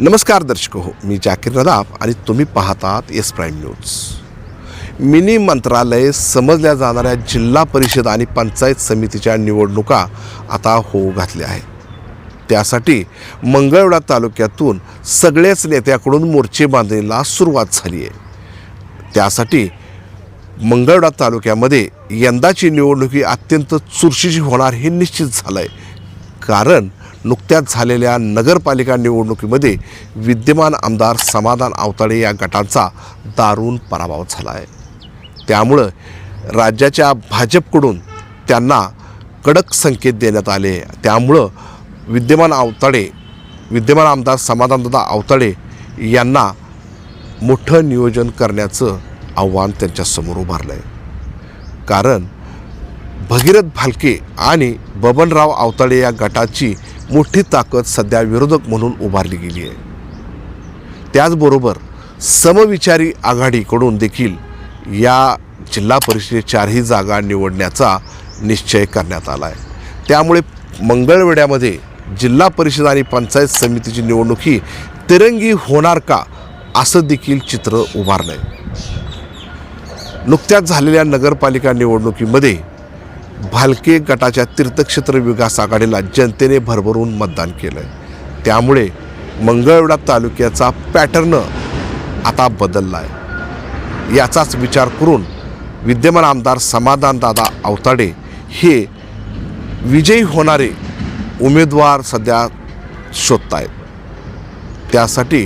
नमस्कार दर्शक हो, मी जाकीर नदाफ आणि तुम्ही पाहतात एस प्राईम न्यूज। मिनी मंत्रालय समजल्या जाणाऱ्या जिल्हा परिषद आणि पंचायत समितीच्या निवडणुका आता होऊ घातल्या आहेत। त्यासाठी मंगळवेढा तालुक्यातून सगळ्याच नेत्याकडून मोर्चे बांधणीला सुरुवात झाली आहे। त्यासाठी मंगळवेढा तालुक्यामध्ये यंदाची निवडणुकी अत्यंत चुरशीची होणार हे निश्चित झालं आहे। कारण नुकत्याच झालेल्या नगरपालिका निवडणुकीमध्ये विद्यमान आमदार समाधान आवताडे या गटाचा दारुण पराभव झाला आहे। त्यामुळं राज्याच्या भाजपकडून त्यांना कडक संकेत देण्यात आले। त्यामुळं विद्यमान आमदार समाधानदादा आवताडे यांना मोठं नियोजन करण्याचं आव्हान त्यांच्यासमोर उभारलं आहे। कारण भगीरथ भालके आणि बबनराव आवताडे या गटाची मोठी ताकद सध्या विरोधक म्हणून उभारली गेली आहे। त्याचबरोबर समविचारी आघाडीकडून देखील या जिल्हा परिषदेच्या 4ही जागा निवडण्याचा निश्चय करण्यात आला आहे। त्यामुळे मंगळवेढ्यामध्ये जिल्हा परिषद आणि पंचायत समितीची निवडणूक ही तिरंगी होणार का असं देखील चित्र उभारलं आहे। नुकत्याच झालेल्या नगरपालिका निवडणुकीमध्ये भालके गटाच्या तीर्थक्षेत्र विकास आघाडीला जनतेने भरभरून मतदान केलं आहे। त्यामुळे मंगळवेढा तालुक्याचा पॅटर्न आता बदलला आहे। याचाच विचार करून विद्यमान आमदार समाधानदादा आवताडे हे विजयी होणारे उमेदवार सध्या शोधत आहेत। त्यासाठी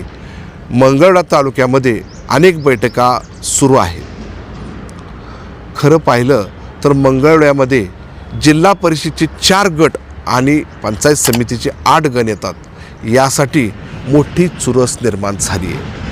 मंगळवेढा तालुक्यामध्ये अनेक बैठका सुरू आहेत। खरं पाहिलं तर मंगळवेढ्यामध्ये जिल्हा परिषदेचे 4 गट आणि पंचायत समितीचे 8 गण येतात। यासाठी मोठी चुरस निर्माण झाली आहे।